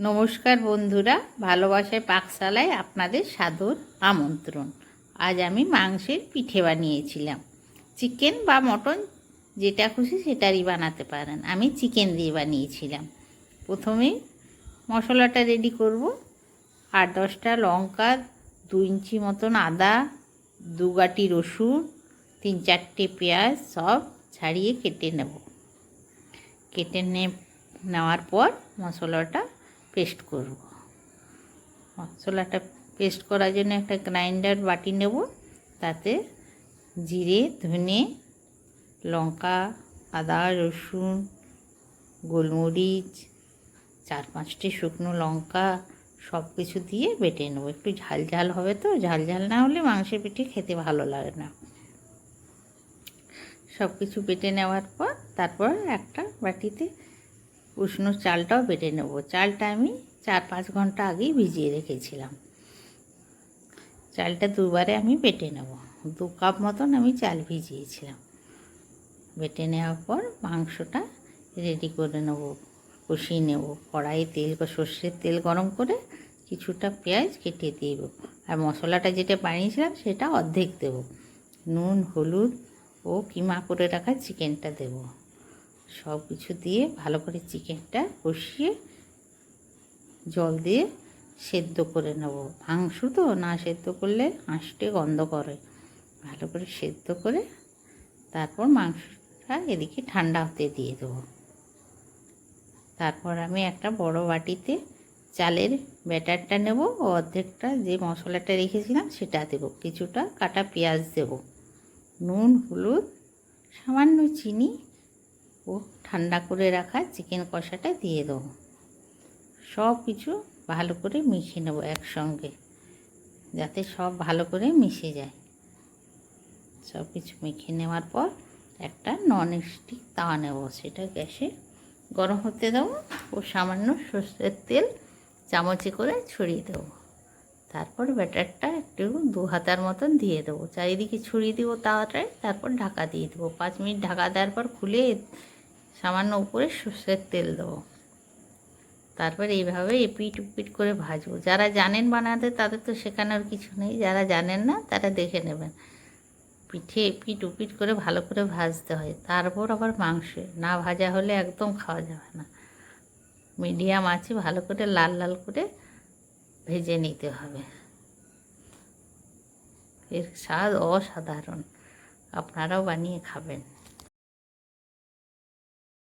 নমস্কার বন্ধুরা, ভালোবাসায় পাকশালায় আপনাদের সাদর আমন্ত্রণ। আজ আমি মাংসের পিঠে বানিয়েছিলাম। চিকেন বা মটন যেটা খুশি সেটারই বানাতে পারেন, আমি চিকেন দিয়ে বানিয়েছিলাম। প্রথমে মশলাটা রেডি করব। 8-10টা লঙ্কা, 2 ইঞ্চি মতন আদা, 2 গাঁটি রসুন, 3-4টে পেঁয়াজ সব ছাড়িয়ে কেটে নেব। নেওয়ার পর মশলাটা পেস্ট করব। মশলাটা পেস্ট করার জন্য একটা গ্রাইন্ডার বাটি নেব। তাতে জিরে, ধনে, লঙ্কা, আদা, রসুন, গোলমরিচ, 4-5টে শুকনো লঙ্কা সব কিছু দিয়ে বেটে নেব। একটু ঝাল ঝাল হবে, তো ঝাল ঝাল না হলে মাংসের পিঠে খেতে ভালো লাগে না। সব কিছু বেটে নেওয়ার পর তারপর একটা বাটিতে উষ্ণ চালটাও বেটে নেব। চালটা আমি 4-5 ঘন্টা আগেই ভিজিয়ে রেখেছিলাম। চালটা দুবারে আমি বেটে নেব। 2 কাপ মতন আমি চাল ভিজিয়েছিলাম। বেটে নেওয়ার পর মাংসটা রেডি করে নেব, কষিয়ে নেব। কড়াইয়ে সর্ষের তেল গরম করে কিছুটা পেঁয়াজ কেটে দেব। আর মশলাটা যেটা বানিয়েছিলাম সেটা অর্ধেক দেব। নুন, হলুদ ও কিমা করে রাখা চিকেনটা দেব। সব কিছু দিয়ে ভালো করে চিকেনটা কষিয়ে জল দিয়ে সেদ্ধ করে নেব। মাংস তো না সেদ্ধ করলে আঁশটে গন্ধ করে। ভালো করে সেদ্ধ করে তারপর মাংসটা এদিকে ঠান্ডা হতে দিয়ে দেবো। তারপর আমি একটা বড় বাটিতে চালের ব্যাটারটা নেব ও অর্ধেকটা যে মশলাটা রেখেছিলাম সেটা দেব। কিছুটা কাটা পেঁয়াজ দেব, নুন, হলুদ, সামান্য চিনি ও ঠান্ডা করে রাখা চিকেন কষাটা দিয়ে দেবো। সব কিছু ভালো করে মিশিয়ে নেব একসঙ্গে, যাতে সব ভালো করে মিশে যায়। সব কিছু মিশিয়ে নেওয়ার পর একটা ননস্টিক তাওয়া নেব, সেটা গ্যাসে গরম হতে দেবো ও সামান্য সর্ষের তেল চামচে করে ছড়িয়ে দেবো। তারপর ব্যাটারটা একটু 2 হাতার মতন দিয়ে দেবো, চারিদিকে ছড়িয়ে দেবো তাওয়াটায়। তারপর ঢাকা দিয়ে দেবো। 5 মিনিট ঢাকা দেওয়ার পর খুলে সামান্য উপরে সর্ষের তেল দেবো। তারপর এইভাবে এপিট উপিট করে ভাজবো। যারা জানেন বানাতে তাদের তো শেখানোর কিছু নেই, যারা জানেন না তারা দেখে নেবেন। পিঠে এপিট উপিট করে ভালো করে ভাজতে হয়। তারপর আবার মাংস না ভাজা হলে একদম খাওয়া যাবে না। মিডিয়াম আছে ভালো করে লাল লাল করে ভেজে নিতে হবে। এর স্বাদ অসাধারণ, আপনারাও বানিয়ে খাবেন।